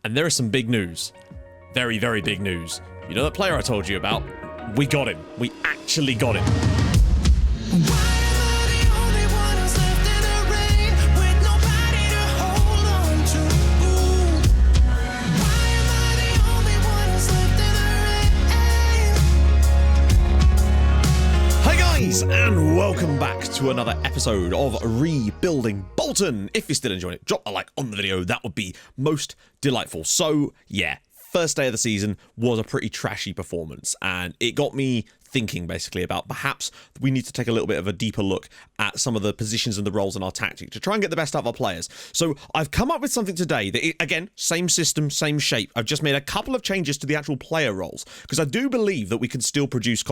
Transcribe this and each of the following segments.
And there is some big news. Very, very big news. You know that player I told you about? We got him. We actually got him. And welcome back to another episode of Rebuilding Bolton. If you're still enjoying it, drop a like on the video. That would be most delightful. So yeah, first day of the season was a pretty trashy performance, and it got me thinking basically about perhaps we need to take a little bit of a deeper look at some of the positions and the roles in our tactic to try and get the best out of our players. So I've come up with something today that, again, same system, same shape. I've just made a couple of changes to the actual player roles because I do believe that we can still produce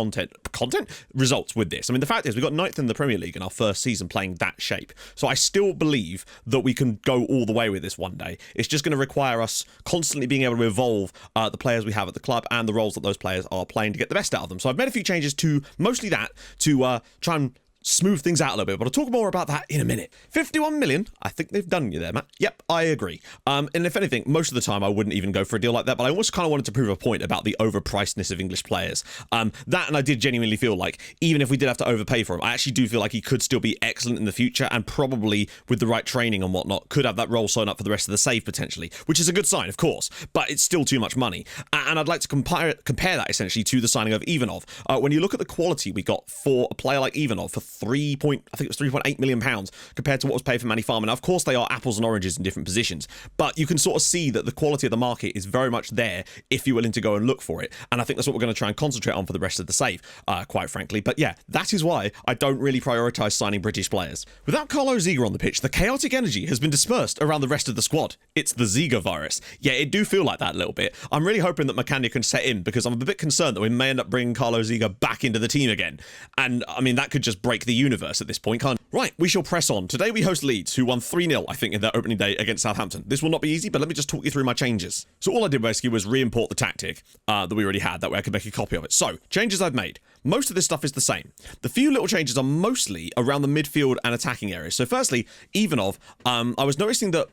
results with this. I mean, the fact is we got 9th in the Premier League in our first season playing that shape. So I still believe that we can go all the way with this one day. It's just going to require us constantly being able to evolve the players we have at the club and the roles that those players are playing to get the best out of them. So I've made a few changes to mostly that to try and smooth things out a little bit, but I'll talk more about that in a minute. 51 million, I think they've done you there, Matt. Yep, I agree. And if anything, most of the time I wouldn't even go for a deal like that, but I almost kind of wanted to prove a point about the overpricedness of English players. That, and I did genuinely feel like, even if we did have to overpay for him, I actually do feel like he could still be excellent in the future, and probably with the right training and whatnot, could have that role sewn up for the rest of the save potentially, which is a good sign, of course, but it's still too much money. And I'd like to compare that essentially to the signing of Ivanov. When you look at the quality we got for a player like Ivanov for 3.8 million pounds compared to what was paid for Manny Farmer. Now, of course, they are apples and oranges in different positions, but you can sort of see that the quality of the market is very much there if you're willing to go and look for it. And I think that's what we're going to try and concentrate on for the rest of the save, quite frankly. But yeah, that is why I don't really prioritise signing British players. Without Carlo ZIGER on the pitch, the chaotic energy has been dispersed around the rest of the squad. It's the ZIGER virus. Yeah, it do feel like that a little bit. I'm really hoping that McCann can set in, because I'm a bit concerned that we may end up bringing Carlo ZIGER back into the team again. And I mean, that could just break the universe at this point, can't it? Right, we shall press on. Today we host Leeds, who won 3-0, I think, in their opening day against Southampton. This will not be easy, but let me just talk you through my changes. So all I did basically was re-import the tactic that we already had. That way I could make a copy of it. So, changes I've made. Most of this stuff is the same. The few little changes are mostly around the midfield and attacking areas. So firstly, Ivanov, I was noticing that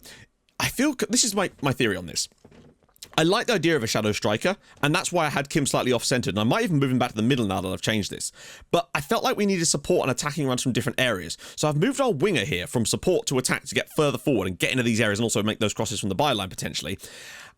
I feel, this is my theory on this. I like the idea of a shadow striker, and that's why I had Kim slightly off-centered, and I might even move him back to the middle now that I've changed this. But I felt like we needed support and attacking runs from different areas. So I've moved our winger here from support to attack to get further forward and get into these areas and also make those crosses from the byline potentially.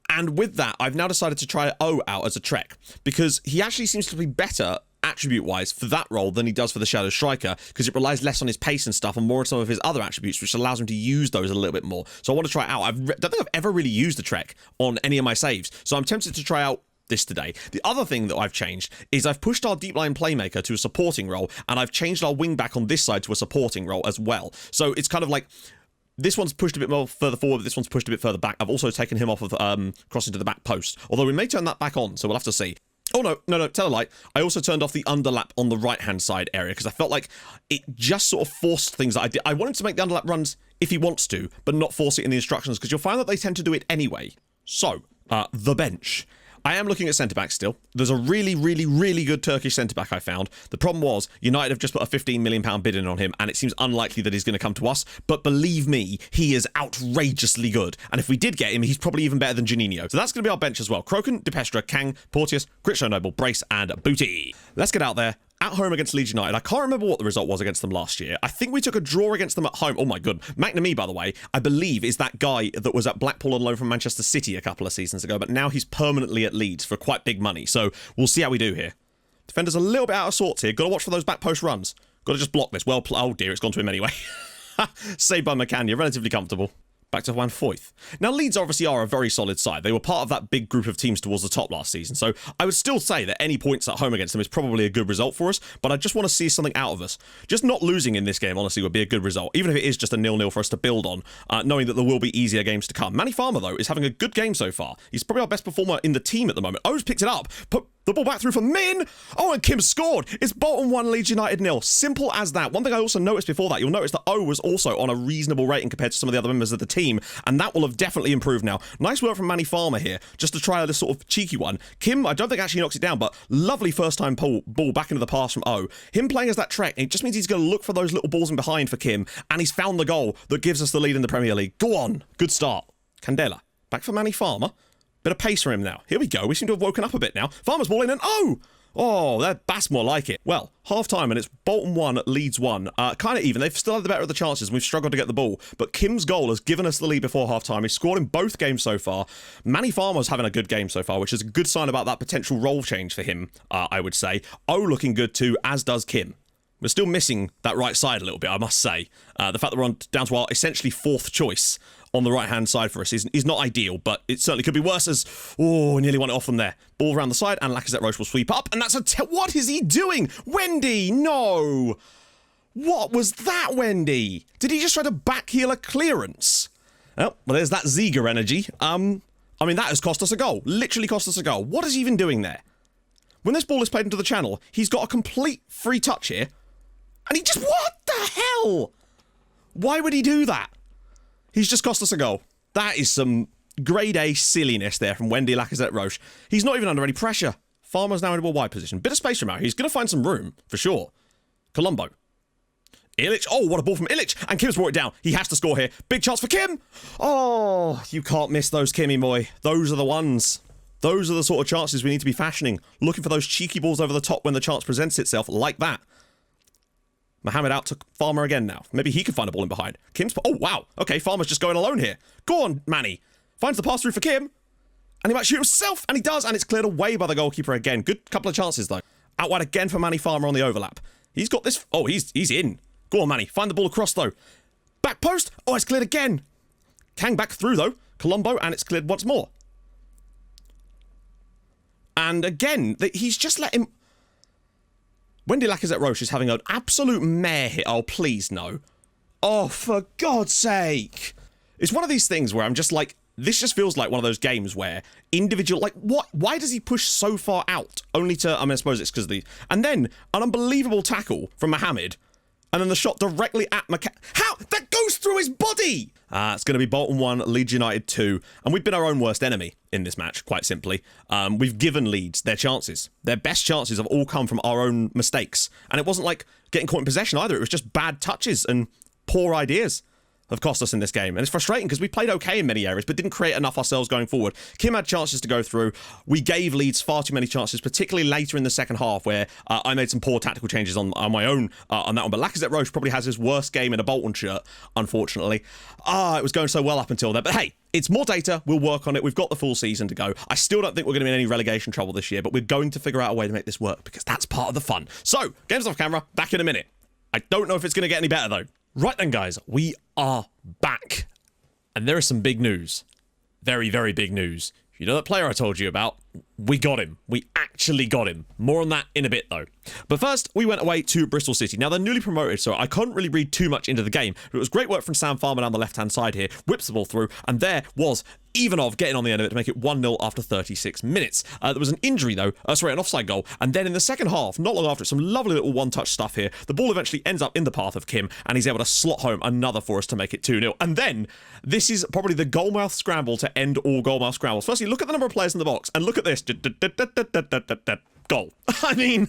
And with that, I've now decided to try O out as a Trek, because he actually seems to be better attribute-wise for that role than he does for the shadow striker, because it relies less on his pace and stuff and more on some of his other attributes, which allows him to use those a little bit more. So I want to try it out. I don't think I've ever really used the Trek on any of my saves, so I'm tempted to try out this today. The other thing that I've changed is I've pushed our deep line playmaker to a supporting role, and I've changed our wing back on this side to a supporting role as well. So it's kind of like this one's pushed a bit more further forward, this one's pushed a bit further back. I've also taken him off of crossing to the back post, although we may turn that back on, so we'll have to see. Oh, no, tell a lie. I also turned off the underlap on the right-hand side area because I felt like it just sort of forced things that I did. I wanted to make the underlap runs if he wants to, but not force it in the instructions, because you'll find that they tend to do it anyway. So, the bench. I am looking at centre-back still. There's a really, really, really good Turkish centre-back I found. The problem was, United have just put a £15 million bid in on him, and it seems unlikely that he's going to come to us. But believe me, he is outrageously good. And if we did get him, he's probably even better than Juninho. So that's going to be our bench as well. Kroken, Depestra, Kang, Porteous, Critcho Noble, Brace, and Booty. Let's get out there. At home against Leeds United. I can't remember what the result was against them last year. I think we took a draw against them at home. Oh my god. McNamee, by the way, I believe is that guy that was at Blackpool on loan from Manchester City a couple of seasons ago, but now he's permanently at Leeds for quite big money. So we'll see how we do here. Defender's a little bit out of sorts here. Got to watch for those back post runs. Got to just block this. Well, oh dear, it's gone to him anyway. Saved by McCann. You're relatively comfortable. Back to Juan Foyth. Now, Leeds obviously are a very solid side. They were part of that big group of teams towards the top last season, so I would still say that any points at home against them is probably a good result for us, but I just want to see something out of us. Just not losing in this game, honestly, would be a good result, even if it is just a 0-0 for us to build on, knowing that there will be easier games to come. Manny Farmer, though, is having a good game so far. He's probably our best performer in the team at the moment. O's picked it up, put the ball back through for Min. Oh, and Kim scored. It's Bolton 1, Leeds United 0. Simple as that. One thing I also noticed before that, you'll notice that O was also on a reasonable rating compared to some of the other members of the team, and that will have definitely improved now. Nice work from Manny Farmer here, just to try this sort of cheeky one. Kim, I don't think actually knocks it down, but lovely first time ball back into the pass from O. Him playing as that Trek, it just means he's going to look for those little balls in behind for Kim, and he's found the goal that gives us the lead in the Premier League. Go on. Good start. Candela. Back for Manny Farmer. Bit of pace for him now. Here we go. We seem to have woken up a bit now. Farmer's ball in and that's more like it. Well, half-time and it's Bolton 1, Leeds 1. Kind of even. They've still had the better of the chances and we've struggled to get the ball. But Kim's goal has given us the lead before half-time. He's scored in both games so far. Manny Farmer's having a good game so far, which is a good sign about that potential role change for him, I would say. looking good too, as does Kim. We're still missing that right side a little bit, I must say. The fact that we're down to our essentially fourth choice on the right-hand side for us is not ideal, but it certainly could be worse as... nearly won it off from there. Ball around the side, and Lacazette-Roche will sweep up, and that's what is he doing? Wendy, no! What was that, Wendy? Did he just try to backheel a clearance? Oh, well, there's that ZIGER energy. I mean, that has cost us a goal. Literally cost us a goal. What is he even doing there? When this ball is played into the channel, he's got a complete free touch here, and he just... What the hell? Why would he do that? He's just cost us a goal. That is some grade A silliness there from Wendy Lacazette-Roche. He's not even under any pressure. Farmer's now in a wide position. Bit of space from out. He's going to find some room, for sure. Colombo. Ilic. Oh, what a ball from Ilic. And Kim's brought it down. He has to score here. Big chance for Kim. Oh, you can't miss those, Kimmy boy. Those are the ones. Those are the sort of chances we need to be fashioning. Looking for those cheeky balls over the top when the chance presents itself, like that. Mohamed out to Farmer again now. Maybe he could find a ball in behind. Kim's... Oh, wow. Okay, Farmer's just going alone here. Go on, Manny. Finds the pass through for Kim. And he might shoot himself. And he does. And it's cleared away by the goalkeeper again. Good couple of chances, though. Out wide again for Manny Farmer on the overlap. He's got this... Oh, he's in. Go on, Manny. Find the ball across, though. Back post. Oh, it's cleared again. Kang back through, though. Colombo, and it's cleared once more. And again, he's just let him... Wendy Lacazette-Roche is having an absolute mare hit. Oh, please, no. Oh, for God's sake. It's one of these things where I'm just like, this just feels like one of those games where individual, like, what? Why does he push so far out? Only to, I mean, I suppose it's because of the... And then an unbelievable tackle from Mohamed. And then the shot directly at How? That goes through his body! It's going to be Bolton 1, Leeds United 2. And we've been our own worst enemy in this match, quite simply. We've given Leeds their chances. Their best chances have all come from our own mistakes. And it wasn't like getting caught in possession either. It was just bad touches and poor ideas have cost us in this game. And it's frustrating because we played okay in many areas, but didn't create enough ourselves going forward. Kim had chances to go through. We gave Leeds far too many chances, particularly later in the second half, where I made some poor tactical changes on my own on that one. But Lacazette-Roche probably has his worst game in a Bolton shirt, unfortunately. It was going so well up until then. But hey, it's more data. We'll work on it. We've got the full season to go. I still don't think we're going to be in any relegation trouble this year, but we're going to figure out a way to make this work because that's part of the fun. So, games off camera, back in a minute. I don't know if it's going to get any better, though. Right then, guys, we are back. And there is some big news. Very, very big news. You know that player I told you about? We got him. We actually got him. More on that in a bit, though. But first, we went away to Bristol City. Now, they're newly promoted, so I couldn't really read too much into the game. But it was great work from Sam Farmer down the left-hand side here. Whips the ball through, and there was Ivanov getting on the end of it to make it 1-0 after 36 minutes. There was an injury, though. An offside goal. And then in the second half, not long after it, some lovely little one-touch stuff here. The ball eventually ends up in the path of Kim, and he's able to slot home another for us to make it 2-0. And then, this is probably the goalmouth scramble to end all goalmouth scrambles. Firstly, look at the number of players in the box, and look at this. Goal. I mean...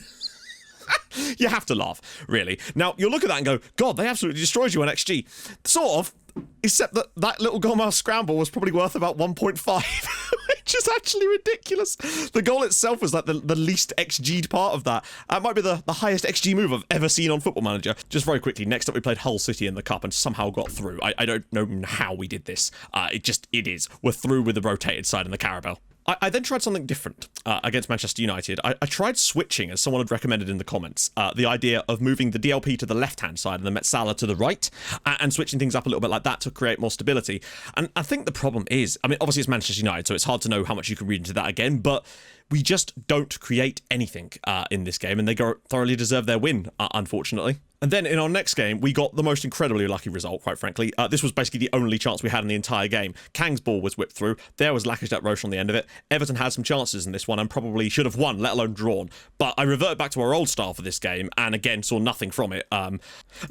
you have to laugh, really. Now, you'll look at that and go, God, they absolutely destroyed you on XG. Sort of, except that that little goalmouth scramble was probably worth about 1.5, which is actually ridiculous. The goal itself was like the least XG'd part of that. It might be the highest XG move I've ever seen on Football Manager. Just very quickly, next up we played Hull City in the Cup and somehow got through. I don't know how we did this. It is. We're through with the rotated side in the Carabao. I then tried something different against Manchester United. I tried switching, as someone had recommended in the comments, the idea of moving the DLP to the left-hand side and the Metsala to the right, and switching things up a little bit like that to create more stability. And I think the problem is, I mean, obviously it's Manchester United, so it's hard to know how much you can read into that again, but we just don't create anything in this game, and they thoroughly deserve their win, unfortunately. And then in our next game, we got the most incredibly lucky result, quite frankly. This was basically the only chance we had in the entire game. Kang's ball was whipped through. There was Lacazette-Roche on the end of it. Everton had some chances in this one and probably should have won, let alone drawn. But I reverted back to our old style for this game and again saw nothing from it. Of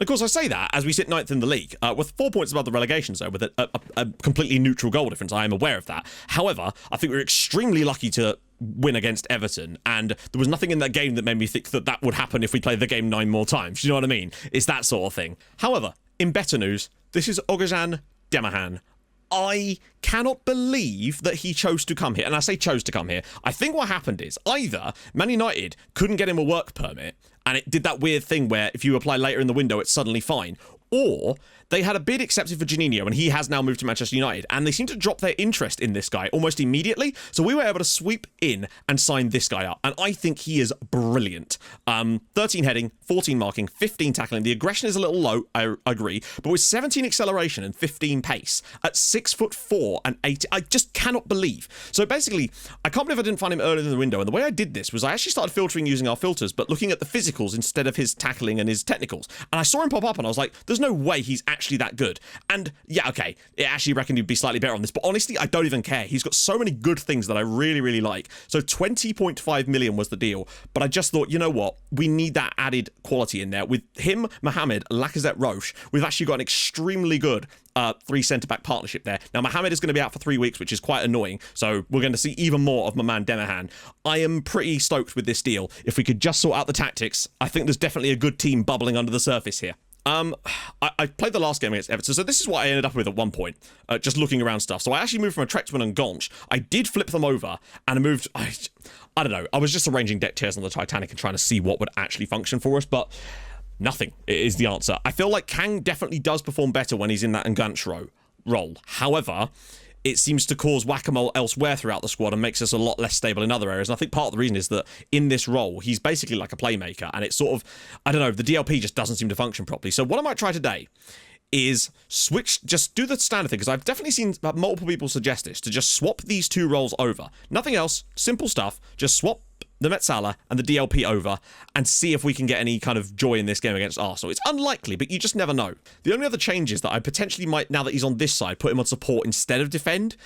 course, I say that as we sit 9th in the league, with 4 points above the relegation zone with a completely neutral goal difference. I am aware of that. However, I think we were extremely lucky to win against Everton, and there was nothing in that game that made me think that would happen if we played the game 9 more times. Do you know what I mean? It's that sort of thing. However, in better news, this is Oguzhan Demahan. I cannot believe that he chose to come here. And I say chose to come here. I think what happened is either Man United couldn't get him a work permit, and it did that weird thing where if you apply later in the window, it's suddenly fine. Or they had a bid accepted for Juninho, and he has now moved to Manchester United, and they seem to drop their interest in this guy almost immediately. So we were able to sweep in and sign this guy up, and I think he is brilliant. 13 heading, 14 marking, 15 tackling. The aggression is a little low, I agree, but with 17 acceleration and 15 pace at 6'4" and 80, I just cannot believe. So basically, I can't believe I didn't find him earlier in the window, and the way I did this was I actually started filtering using our filters, but looking at the physicals instead of his tackling and his technicals. And I saw him pop up, and I was like, there's no way he's actually that good. And yeah, okay, I actually reckon he'd be slightly better on this, but honestly, I don't even care. He's got so many good things that I really, really like. So 20.5 million was the deal, but I just thought, you know what? We need that added quality in there. With him, Mohamed, Lacazette, Roche, we've actually got an extremely good 3 centre-back partnership there. Now, Mohamed is going to be out for 3 weeks, which is quite annoying, so we're going to see even more of my man Demahan. I am pretty stoked with this deal. If we could just sort out the tactics, I think there's definitely a good team bubbling under the surface here. I played the last game against Everton, so this is what I ended up with at one point, just looking around stuff. So I actually moved from a Trexman and Gonch. I did flip them over, and I moved, I don't know, I was just arranging deck chairs on the Titanic and trying to see what would actually function for us, but nothing is the answer. I feel like Kang definitely does perform better when he's in that Engancho role. However, it seems to cause whack-a-mole elsewhere throughout the squad and makes us a lot less stable in other areas. And I think part of the reason is that in this role, he's basically like a playmaker, and it's sort of, I don't know, the DLP just doesn't seem to function properly. So what I might try today is switch, just do the standard thing, because I've definitely seen multiple people suggest this, to just swap these two roles over. Nothing else, simple stuff, just swap the Metsala and the DLP over and see if we can get any kind of joy in this game against Arsenal. It's unlikely, but you just never know. The only other change is that I potentially might, now that he's on this side, put him on support instead of defend,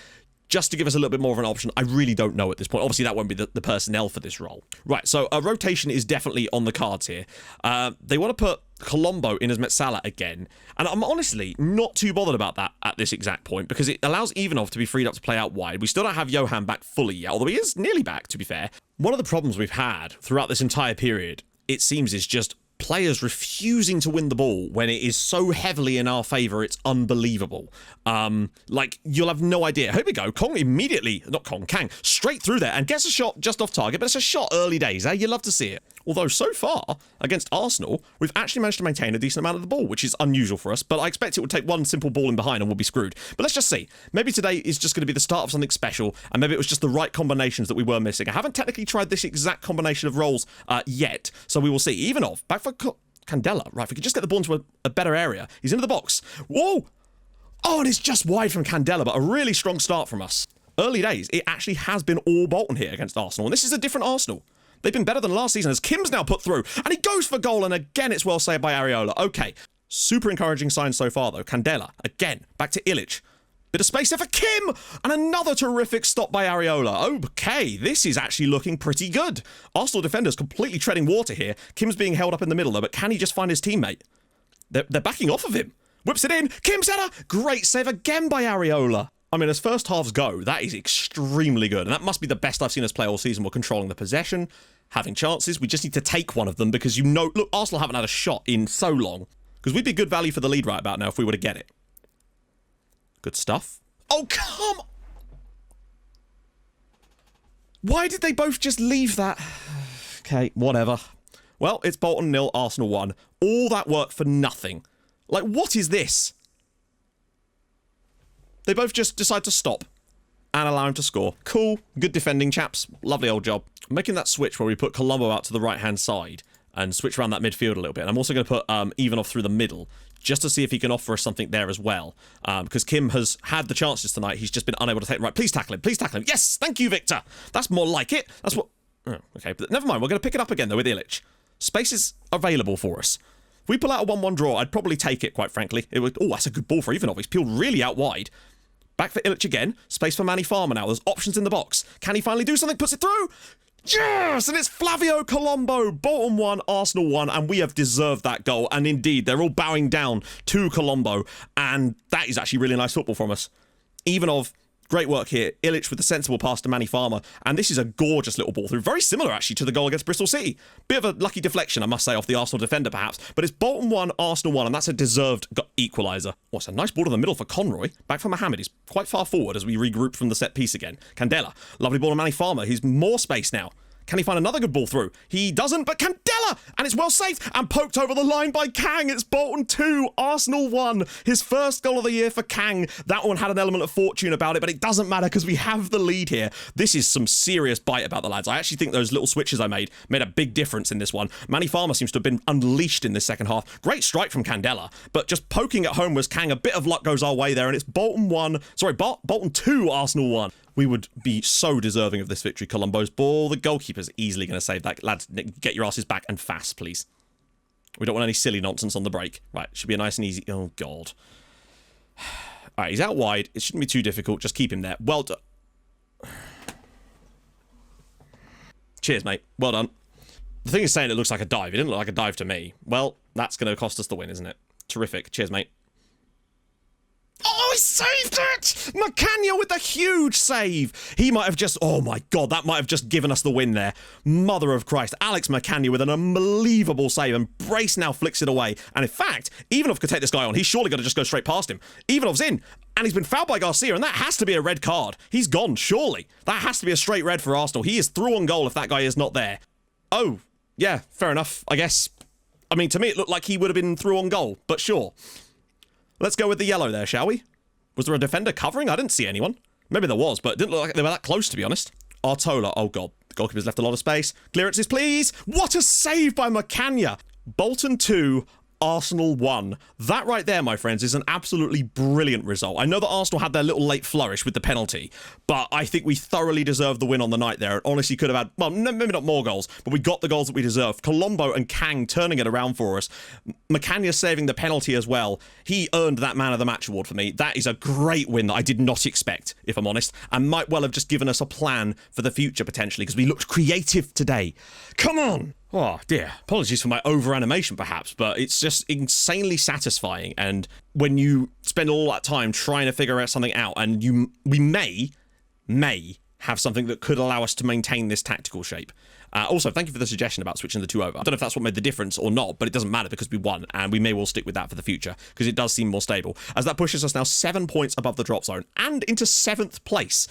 just to give us a little bit more of an option. I really don't know at this point. Obviously, that won't be the personnel for this role. Right, so a rotation is definitely on the cards here. They want to put Colombo in as Metsala again, and I'm honestly not too bothered about that at this exact point, because it allows Ivanov to be freed up to play out wide. We still don't have Johan back fully yet, although he is nearly back, to be fair. One of the problems we've had throughout this entire period, it seems, is just players refusing to win the ball when it is so heavily in our favour, it's unbelievable. Like, you'll have no idea. Here we go. Kang immediately, not Kang, straight through there and gets a shot just off target, but it's a shot early days, eh? You love to see it. Although, so far, against Arsenal, we've actually managed to maintain a decent amount of the ball, which is unusual for us, but I expect it would take one simple ball in behind and we'll be screwed. But let's just see. Maybe today is just going to be the start of something special, and maybe it was just the right combinations that we were missing. I haven't technically tried this exact combination of roles yet, so we will see. Ivanov, back for Candela. Right, if we could just get the ball into a better area. He's into the box. Whoa! Oh, and it's just wide from Candela, but a really strong start from us. Early days, it actually has been all Bolton here against Arsenal, and this is a different Arsenal. They've been better than last season, as Kim's now put through, and he goes for goal, and again, it's well saved by Areola. Okay, super encouraging signs so far, though. Candela, again, back to Ilic. Bit of space there for Kim, and another terrific stop by Areola. Okay, this is actually looking pretty good. Arsenal defenders completely treading water here. Kim's being held up in the middle, though, but can he just find his teammate? They're backing off of him. Whips it in. Kim's header. Great save again by Areola. I mean, as first halves go, that is extremely good, and that must be the best I've seen us play all season. We're controlling the possession, having chances. We just need to take one of them, because you know, look, Arsenal haven't had a shot in so long, because we'd be good value for the lead right about now if we were to get it. Good stuff. Oh, come on! Why did they both just leave that? Okay, whatever. Well, it's Bolton 0, Arsenal 1. All that work for nothing. Like, what is this? They both just decide to stop and allow him to score. Cool. Good defending, chaps. Lovely old job. I'm making that switch where we put Colombo out to the right-hand side and switch around that midfield a little bit. And I'm also going to put Ivanov through the middle, just to see if he can offer us something there as well. Because Kim has had the chances tonight. He's just been unable to take them right. Please tackle him. Please tackle him. Yes! Thank you, Victor. That's more like it. That's what... Oh, okay, but never mind. We're going to pick it up again, though, with Ilic. Space is available for us. If we pull out a 1-1 draw, I'd probably take it, quite frankly. It would... Oh, that's a good ball for Ivanov. He's peeled really out wide. Back for Ilic again. Space for Manny Farmer now. There's options in the box. Can he finally do something? Puts it through. Yes! And it's Flavio Colombo. Bolton 1, Arsenal 1. And we have deserved that goal. And indeed, they're all bowing down to Colombo. And that is actually really nice football from us. Ivanov Great work here. Illich with the sensible pass to Manny Farmer. And this is a gorgeous little ball through. Very similar, actually, to the goal against Bristol City. Bit of a lucky deflection, I must say, off the Arsenal defender, perhaps. But it's Bolton 1, Arsenal 1, and that's a deserved equaliser. Oh, it's a nice ball to the middle for Conroy. Back for Mohamed. He's quite far forward as we regroup from the set piece again. Candela. Lovely ball to Manny Farmer. He's more space now. Can he find another good ball through? He doesn't, but Candela! And it's well saved and poked over the line by Kang. It's Bolton 2, Arsenal 1. His first goal of the year for Kang. That one had an element of fortune about it, but it doesn't matter because we have the lead here. This is some serious bite about the lads. I actually think those little switches I made a big difference in this one. Manny Farmer seems to have been unleashed in this second half. Great strike from Candela, but just poking at home was Kang. A bit of luck goes our way there, and it's Bolton 2, Arsenal 1. We would be so deserving of this victory. Colombo's ball. The goalkeeper's easily going to save that. Lads, get your asses back and fast, please. We don't want any silly nonsense on the break. Right, should be a nice and easy... Oh, God. All right, he's out wide. It shouldn't be too difficult. Just keep him there. Well done. Cheers, mate. Well done. The thing is saying it looks like a dive. It didn't look like a dive to me. Well, that's going to cost us the win, isn't it? Terrific. Cheers, mate. Oh, he saved it! Macania with a huge save. He might have just... Oh, my God. That might have just given us the win there. Mother of Christ. Alex Macania with an unbelievable save. And Brace now flicks it away. And in fact, Ivanov could take this guy on. He's surely going to just go straight past him. Ivanov's in. And he's been fouled by Garcia. And that has to be a red card. He's gone, surely. That has to be a straight red for Arsenal. He is through on goal if that guy is not there. Oh, yeah. Fair enough, I guess. I mean, to me, it looked like he would have been through on goal. But sure. Let's go with the yellow there, shall we? Was there a defender covering? I didn't see anyone. Maybe there was, but it didn't look like they were that close, to be honest. Artola. Oh, God. The goalkeeper's left a lot of space. Clearances, please. What a save by Macania. Bolton 2, Arsenal 1. That right there, my friends, is an absolutely brilliant result. I know that Arsenal had their little late flourish with the penalty, but I think we thoroughly deserved the win on the night there. It honestly could have had, well, maybe not more goals, but we got the goals that we deserved. Colombo and Kang turning it around for us. Macania saving the penalty as well. He earned that Man of the Match award for me. That is a great win that I did not expect, if I'm honest, and might well have just given us a plan for the future, potentially, because we looked creative today. Come on! Oh, dear. Apologies for my over-animation, perhaps, but it's just insanely satisfying. And when you spend all that time trying to figure out something out, and we may have something that could allow us to maintain this tactical shape. Also, thank you for the suggestion about switching the two over. I don't know if that's what made the difference or not, but it doesn't matter because we won, and we may well stick with that for the future because it does seem more stable, as that pushes us now 7 points above the drop zone and into 7th place,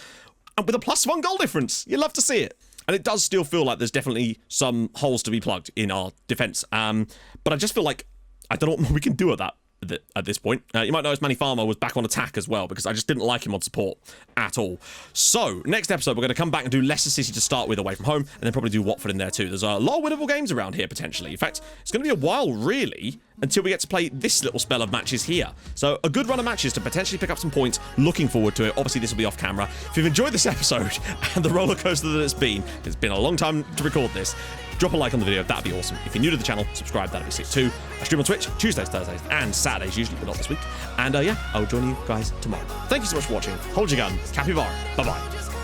and with a +1 goal difference. You love to see it. And it does still feel like there's definitely some holes to be plugged in our defence. But I just feel like I don't know what more we can do at this point. You might notice Manny Farmer was back on attack as well because I just didn't like him on support at all. So, next episode, we're going to come back and do Leicester City to start with away from home, and then probably do Watford in there too. There's a lot of winnable games around here, potentially. In fact, it's going to be a while, really, until we get to play this little spell of matches here. So, a good run of matches to potentially pick up some points. Looking forward to it. Obviously, this will be off camera. If you've enjoyed this episode and the roller coaster that it's been a long time to record this, drop a like on the video, that'd be awesome. If you're new to the channel, subscribe, that'd be sick too. I stream on Twitch Tuesdays, Thursdays, and Saturdays usually, but not this week. And yeah, I'll join you guys tomorrow. Thank you so much for watching. Hold your gun. Capybara. Bye-bye.